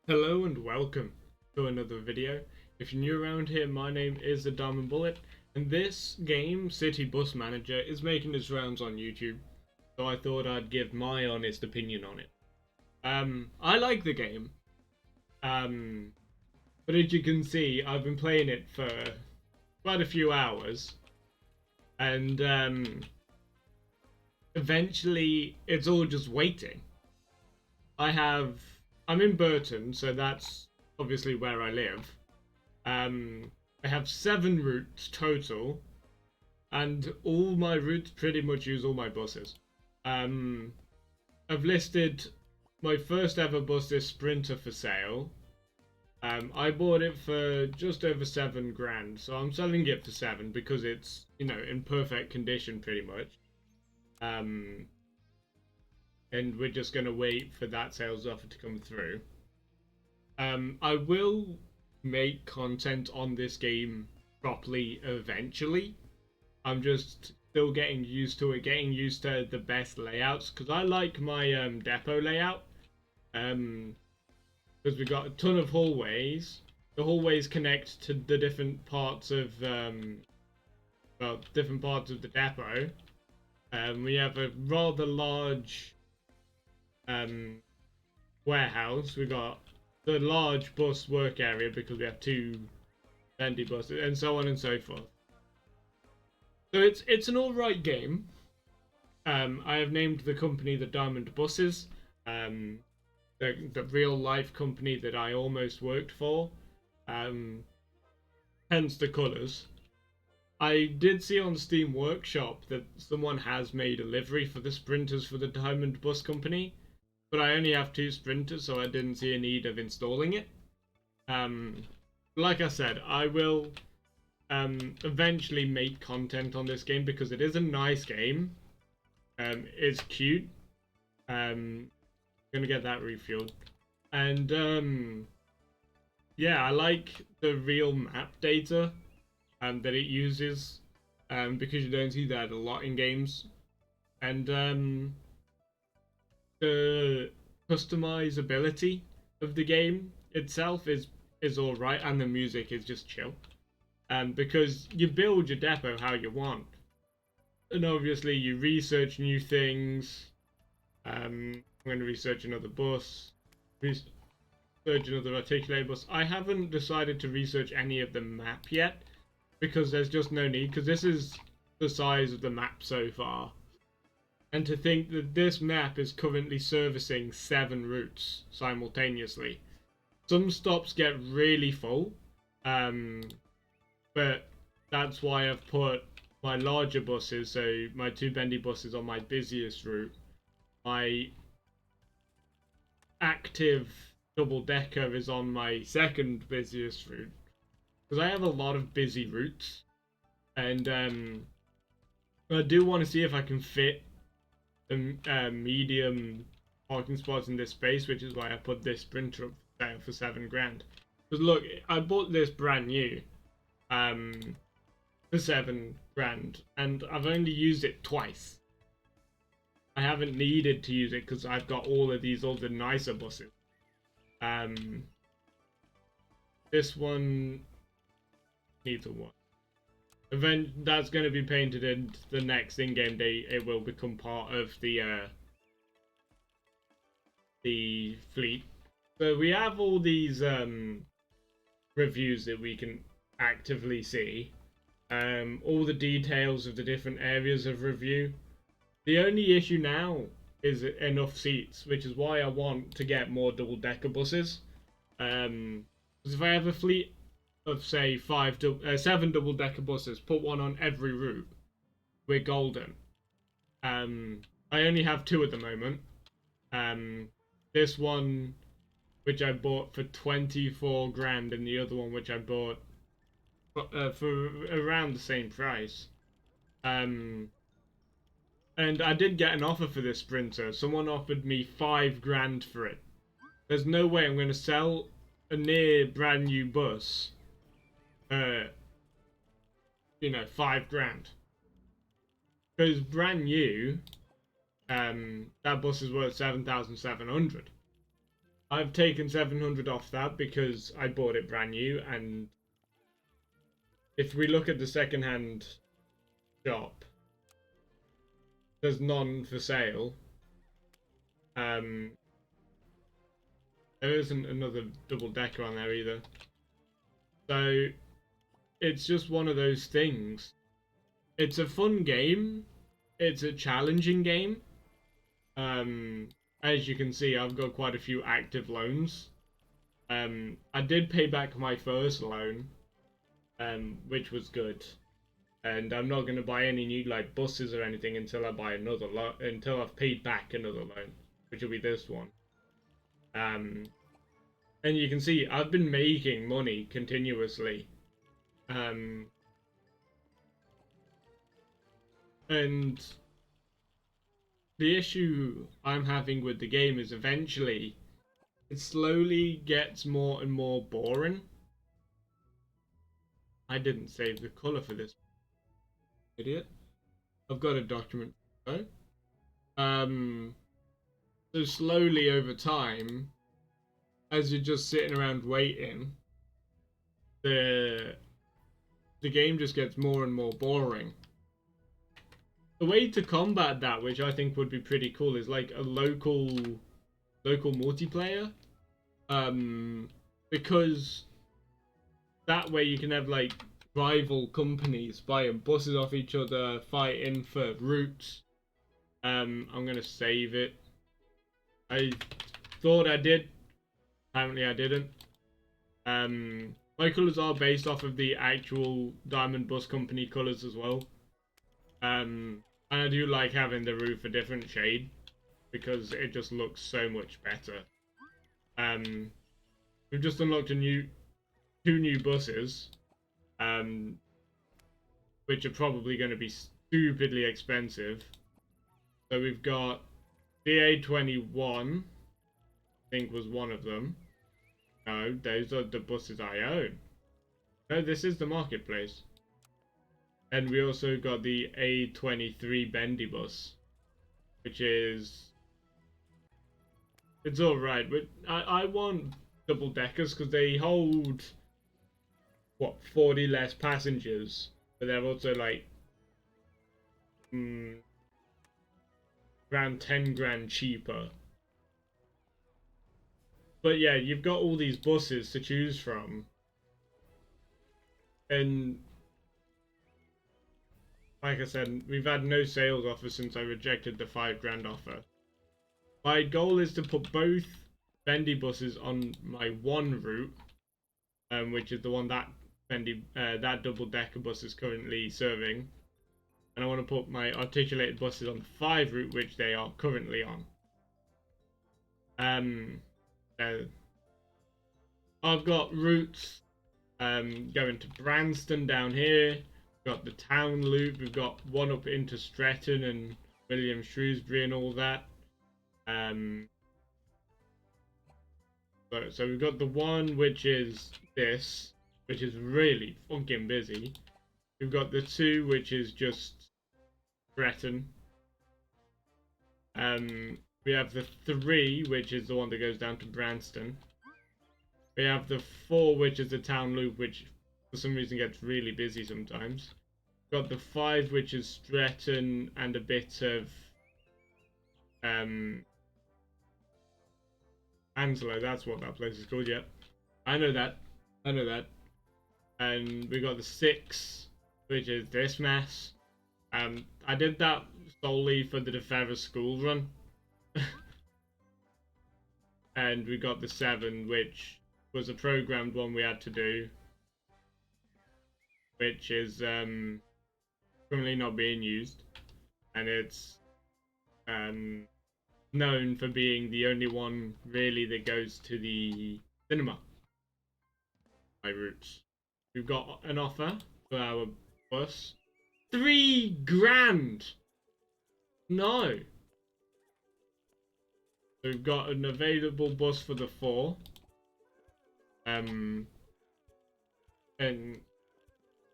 Hello and welcome to another video. If you're new around here, my name is TheDiamond Bullet, and this game, City Bus Manager, is making its rounds on YouTube, so I thought I'd give my honest opinion on it. I like the game, but as you can see, I've been playing it for quite a few hours, and eventually it's all just waiting. I'm in Burton, so that's obviously where I live. I have 7 routes total, and all my routes pretty much use all my buses. Um, I've listed my first ever bus is Sprinter for sale. I bought it for just over 7 grand, so I'm selling it for 7 because it's in perfect condition pretty much. Um, and we're just gonna wait for that sales offer to come through. I will make content on this game properly eventually. I'm just still getting used to it, getting used to the best layouts because I like my depot layout. Because we got a ton of hallways. The hallways connect to the different parts of different parts of the depot. We have a rather large warehouse. We got the large bus work area because we have 2 bendy buses and so on and so forth. So it's an alright game. I have named the company the Diamond Buses, the real life company that I almost worked for. Hence the colours. I did see on Steam Workshop that someone has made a livery for the sprinters for the Diamond Bus Company, but I only have 2 sprinters, so I didn't see a need of installing it. Like I said, I will eventually make content on this game because it is a nice game. It's cute. Gonna get that refueled, and yeah, I like the real map data that it uses, because you don't see that a lot in games, and the customizability of the game itself is all right, and the music is just chill. Because you build your depot how you want, and obviously you research new things. I'm going to research another bus, research another articulated bus. I haven't decided to research any of the map yet because there's just no need, because this is the size of the map so far. And to think that this map is currently servicing 7 routes simultaneously. Some stops get really full, but that's why I've put my larger buses, so my 2 bendy buses on my busiest route. My active double-decker is on my second busiest route, because I have a lot of busy routes, and I do want to see if I can fit the medium parking spots in this space, which is why I put this sprinter up there for 7 grand. Because look, I bought this brand new for 7 grand, and I've only used it twice. I haven't needed to use it because I've got all of these other nicer buses. This one needs a one. That's going to be painted in the next in-game day. It will become part of the fleet. So we have all these reviews that we can actively see. All the details of the different areas of review. The only issue now is enough seats, which is why I want to get more double-decker buses. Because if I have a fleet of, say, 7 double-decker buses, put one on every route, we're golden. I only have 2 at the moment. This one, which I bought for 24 grand, and the other one, which I bought for around the same price. And I did get an offer for this sprinter. Someone offered me 5 grand for it. There's no way I'm going to sell a near brand new bus 5 grand. Because brand new, that bus is worth 7,700. I've taken 700 off that because I bought it brand new, and if we look at the second-hand shop, there's none for sale. There isn't another double decker on there either. So it's just one of those things. It's a fun game. It's a challenging game. As you can see, I've got quite a few active loans. I did pay back my first loan, which was good. And I'm not going to buy any new like buses or anything until I buy another loan, until I've paid back another loan, which will be this one. And you can see I've been making money continuously. And the issue I'm having with the game is eventually it slowly gets more and more boring. I didn't save the color for this, idiot. I've got a document though. So slowly over time, as you're just sitting around waiting, the game just gets more and more boring. The way to combat that, which I think would be pretty cool, is like a local multiplayer. Because that way you can have like rival companies buying buses off each other, fighting for routes. I'm gonna save it. I thought I did. Apparently I didn't. My colours are based off of the actual Diamond Bus Company colours as well. And I do like having the roof a different shade because it just looks so much better. We've just unlocked two new buses, which are probably going to be stupidly expensive. So we've got DA21, I think was one of them. No, those are the buses I own. No, this is the marketplace. And we also got the A23 Bendy bus, which is... It's alright, but I want double deckers because they hold, what, 40 less passengers, but they're also like around 10 grand cheaper. But yeah, you've got all these buses to choose from, and like I said, we've had no sales offer since I rejected the 5 grand offer. My goal is to put both bendy buses on my one route, which is the one that that double decker bus is currently serving, and I want to put my articulated buses on the 5 route, which they are currently on. I've got routes going to Branston down here. We've got the town loop. We've got one up into Stretton and William Shrewsbury and all that. So we've got the one which is this, which is really fucking busy. We've got the 2 which is just Stretton. We have the 3 which is the one that goes down to Branston. We have the 4 which is the town loop, which for some reason gets really busy sometimes. Got the 5 which is Stretton and a bit of Anslow, that's what that place is called, yeah. I know that. And we got the 6, which is this mess. I did that solely for the DeFeather school run. And we got the 7, which was a programmed one we had to do, which is currently not being used, and it's known for being the only one really that goes to the cinema. My routes. We've got an offer for our bus. 3 grand! No! So we've got an available bus for the 4. And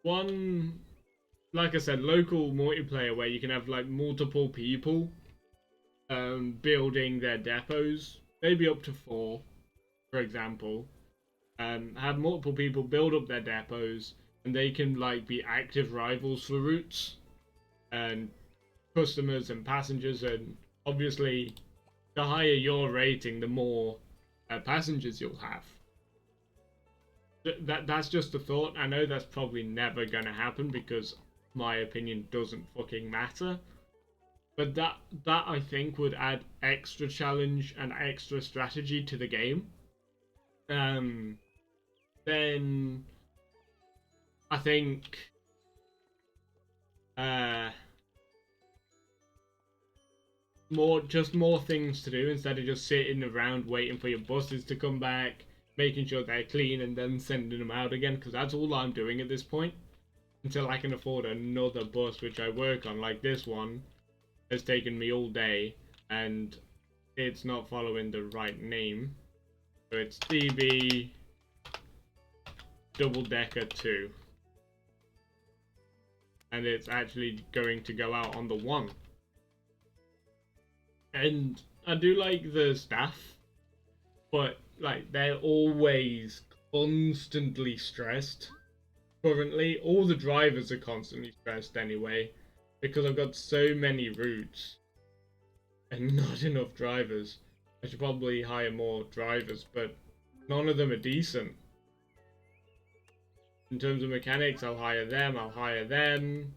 one, like I said, local multiplayer where you can have like multiple people building their depots, maybe up to 4. for example, have multiple people build up their depots, and they can like be active rivals for routes and customers and passengers. And obviously, the higher your rating, the more passengers you'll have. That's just a thought. I know that's probably never gonna happen because my opinion doesn't fucking matter. But that I think would add extra challenge and extra strategy to the game. Then I think uh more things to do instead of just sitting around waiting for your buses to come back, making sure they're clean and then sending them out again, because that's all I'm doing at this point until I can afford another bus which I work on. Like this one has taken me all day and it's not following the right name. So it's DB Double Decker 2. And it's actually going to go out on the 1. And I do like the staff, but like they're always constantly stressed. Currently, all the drivers are constantly stressed anyway, because I've got so many routes and not enough drivers. I should probably hire more drivers, but none of them are decent. In terms of mechanics, I'll hire them,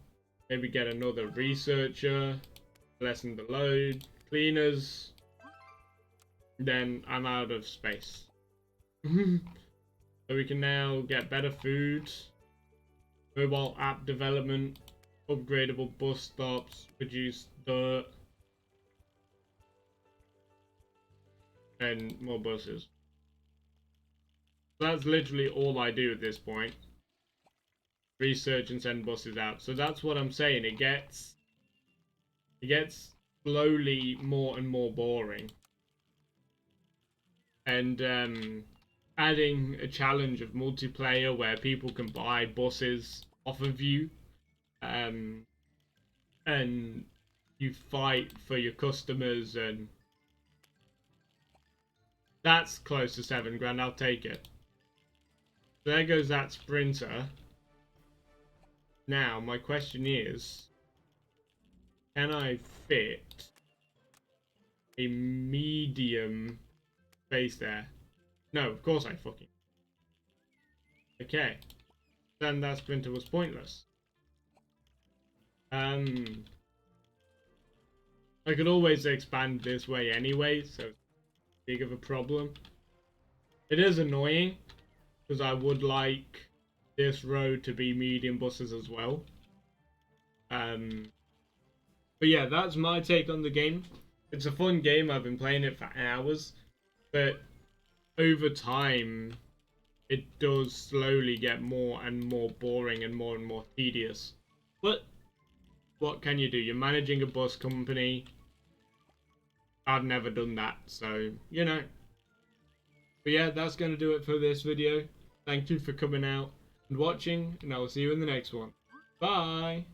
maybe get another researcher, lessen the load, cleaners, then I'm out of space. So we can now get better food, mobile app development, upgradable bus stops, produce dirt, and more buses. That's literally all I do at this point. Research and send buses out. So that's what I'm saying. It gets slowly more and more boring. And adding a challenge of multiplayer where people can buy buses off of you, and you fight for your customers, and that's close to £7 grand. I'll take it. There goes that sprinter. Now my question is, can I fit a medium space there? No, of course I fucking... Okay. Then that sprinter was pointless. I could always expand this way anyway, so it's big of a problem. It is annoying, because I would like this road to be medium buses as well. But yeah, that's my take on the game. It's a fun game. I've been playing it for hours, but over time, it does slowly get more and more boring and more tedious. But what can you do? You're managing a bus company. I've never done that, so, you know. But yeah, that's going to do it for this video. Thank you for coming out and watching, and I will see you in the next one. Bye!